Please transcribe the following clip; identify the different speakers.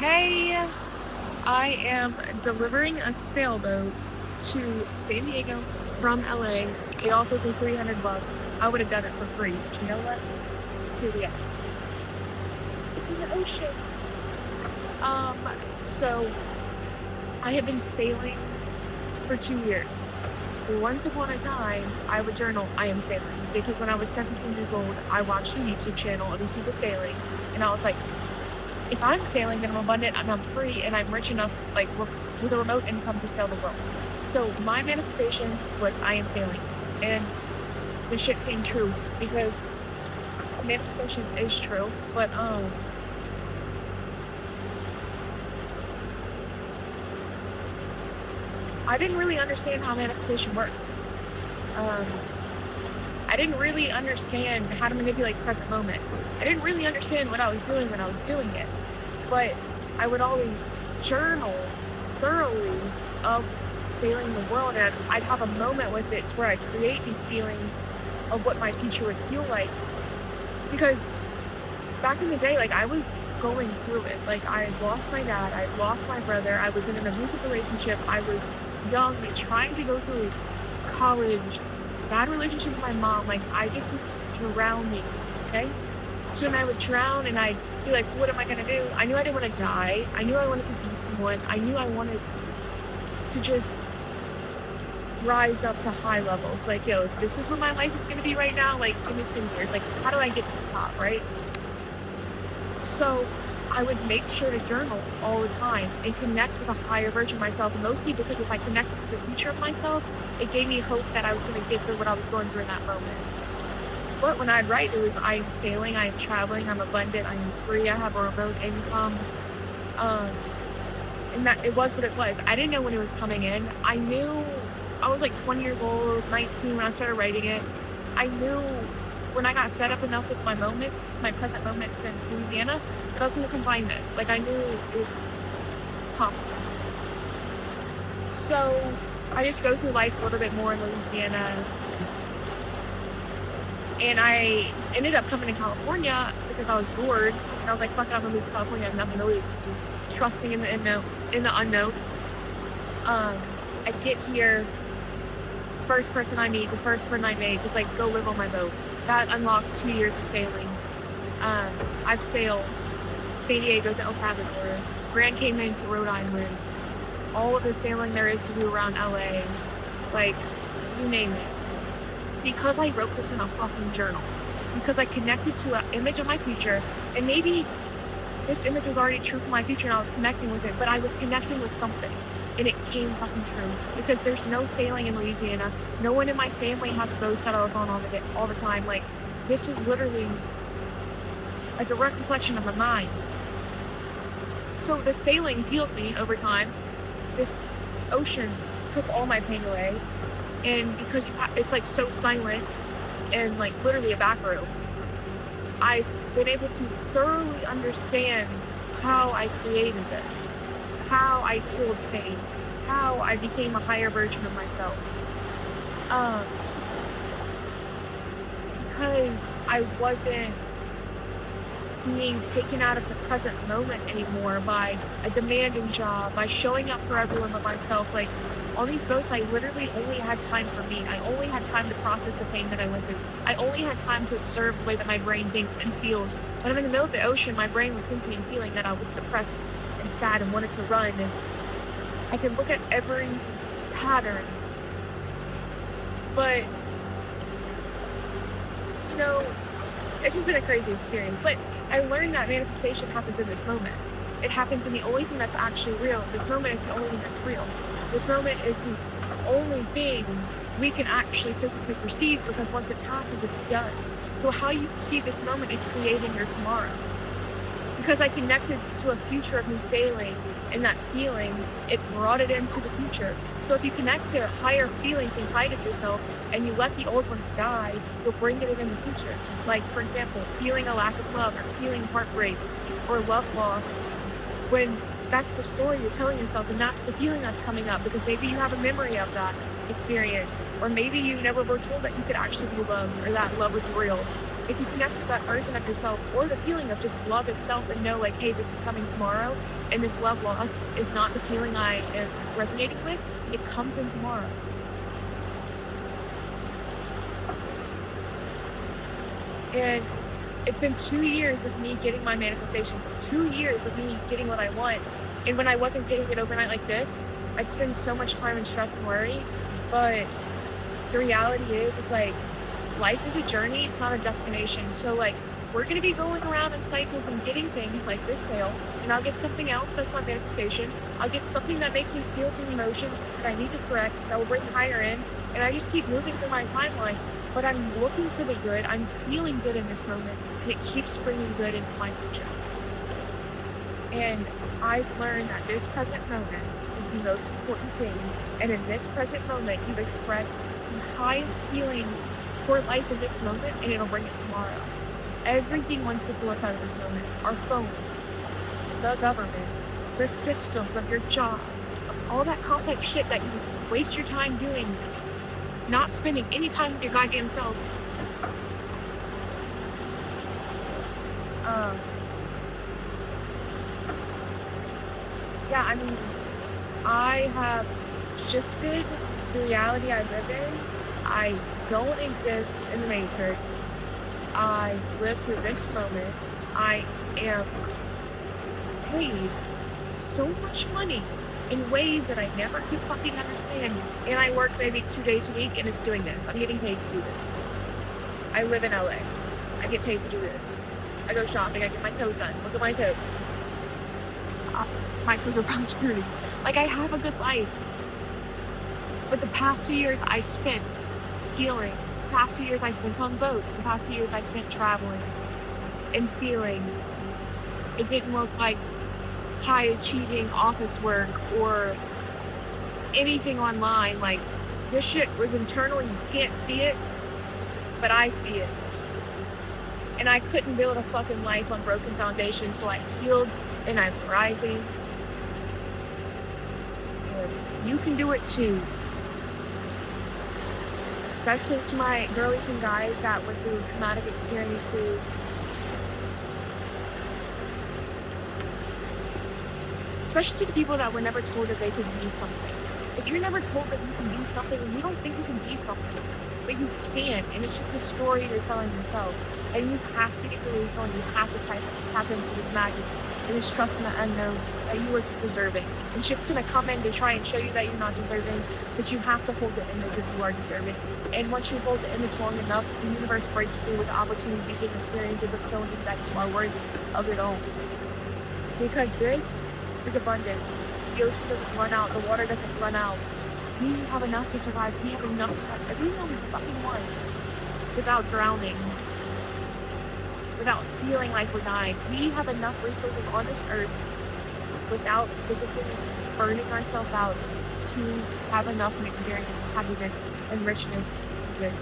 Speaker 1: Hey, I am delivering a sailboat to San Diego from LA. They also pay $300. I would have done it for free, but you know what? Here we are. In the ocean. Um, so I have been sailing for 2 years. Once upon a time, I would journal, I am sailing, because when I was 17 years old, I watched a YouTube channel of these people sailing, and I was like, if I'm sailing, then I'm abundant and I'm free and I'm rich enough, like, with a remote income to sail the world. So my manifestation was I am sailing, and the shit came true because manifestation is true, but I didn't really understand how manifestation worked. I didn't really understand how to manipulate the present moment. I didn't really understand what I was doing when I was doing it, but I would always journal thoroughly of sailing the world, and I'd have a moment with it where I create these feelings of what my future would feel like. Because back in the day, like, I was going through it. Like, I had lost my dad, I had lost my brother, I was in an abusive relationship, I was young and trying to go through college, bad relationship with my mom. Like, I just was drowning, okay? So when I would drown and I'd be like, what am I gonna do? I knew I didn't want to die. I knew I wanted to be someone. I knew I wanted to just rise up to high levels. Like, yo, this is what my life is gonna be right now. Like, give me 10 years. Like, how do I get to the top, right? So I would make sure to journal all the time and connect with a higher version of myself, mostly because if I connected with the future of myself, it gave me hope that I was going to get through what I was going through in that moment. But when I'd write, it was, I am sailing, I am traveling, I'm abundant, I am free, I have a remote income. And that it was what it was. I didn't know when it was coming in. I knew I was like 20 years old, 19 when I started writing it. I knew when I got fed up enough with my moments, my present moments in Louisiana, that I was going to combine this. Like, I knew it was possible. So I just go through life a little bit more in Louisiana. And I ended up coming to California because I was bored. And I was like, fuck it, I'm going to move to California. I have nothing to lose. Trusting in the unknown. I get here. First person I meet, the first friend I made was like, go live on my boat. That unlocked 2 years of sailing. I've sailed San Diego to El Salvador, Grand Cayman to Rhode Island, all of the sailing there is to do around LA, like, you name it. Because I wrote this in a fucking journal. Because I connected to an image of my future, and maybe this image was already true for my future and I was connecting with it, but I was connecting with something. And it came fucking true. Because there's no sailing in Louisiana. No one in my family has boats that I was on all the time. Like, this was literally a direct reflection of my mind. So the sailing healed me over time. This ocean took all my pain away. And because it's like so silent and like literally a back room, I've been able to thoroughly understand how I created this, how I healed pain, how I became a higher version of myself. Because I wasn't being taken out of the present moment anymore by a demanding job, by showing up for everyone but myself. Like, on these boats, I literally only had time for me. I only had time to process the pain that I went through. I only had time to observe the way that my brain thinks and feels. When I'm in the middle of the ocean, my brain was thinking and feeling that I was depressed and sad and wanted to run. And I could look at every pattern. But, you know, it's just been a crazy experience. But I learned that manifestation happens in this moment. It happens in the only thing that's actually real. This moment is the only thing that's real. This moment is the only thing we can actually physically perceive, because once it passes, it's done. So how you perceive this moment is creating your tomorrow. Because I connected to a future of me sailing, and that feeling, it brought it into the future. So if you connect to higher feelings inside of yourself and you let the old ones die, you'll bring it in the future. Like, for example, feeling a lack of love, or feeling heartbreak, or love lost, when that's the story you're telling yourself, and that's the feeling that's coming up, because maybe you have a memory of that. experience, or maybe you never were told that you could actually be loved or that love was real. If you connect with that version of yourself or the feeling of just love itself and know like, hey, this is coming tomorrow and this love lost is not the feeling I am resonating with, it comes in tomorrow. And it's been 2 years of me getting my manifestations, 2 years of me getting what I want. And when I wasn't getting it overnight like this, I'd spend so much time in stress and worry. But the reality is, it's like, life is a journey, it's not a destination. So like, we're gonna be going around in cycles and getting things like this sale, and I'll get something else that's my manifestation. I'll get something that makes me feel some emotion that I need to correct, that will bring higher in, and I just keep moving through my timeline. But I'm looking for the good, I'm feeling good in this moment, and it keeps bringing good into my future. And I've learned that this present moment is the most important thing, and in this present moment, you express the highest feelings for life in this moment, and it'll bring it tomorrow. Everything wants to pull us out of this moment. Our phones, the government, the systems of your job, of all that complex shit that you waste your time doing, not spending any time with your goddamn self. Yeah, I mean, I have shifted the reality I live in. I don't exist in the Matrix. I live through this moment. I am paid so much money in ways that I never could fucking understand. And I work maybe 2 days a week and it's doing this. I'm getting paid to do this. I live in LA. I get paid to do this. I go shopping. I get my toes done. Look at my toes. My toes are probably dirty. Like, I have a good life. But the past 2 years I spent healing. The past 2 years I spent on boats. The past 2 years I spent traveling and feeling. It didn't look like high achieving office work or anything online. Like, this shit was internal. You can't see it, but I see it. And I couldn't build a fucking life on broken foundation, so I healed and I'm rising. And you can do it too. Especially to my girlies and guys that went through traumatic experiences. Especially to the people that were never told that they could be something. If you're never told that you can be something, you don't think you can be something. But you can, and it's just a story you're telling yourself. And you have to get delusional, and you have to tap into this magic and this trust in the unknown that you are just deserving. And shit's gonna come in to try and show you that you're not deserving, but you have to hold the image if you are deserving. And once you hold the image long enough, the universe breaks through with opportunities and experiences of showing you that you are worthy of it all. Because this is abundance. The ocean doesn't run out, the water doesn't run out. We have enough to survive. We have enough to have every meal we fucking want without drowning, without feeling like we're dying. We have enough resources on this earth without physically burning ourselves out to have enough and experience happiness and richness in this.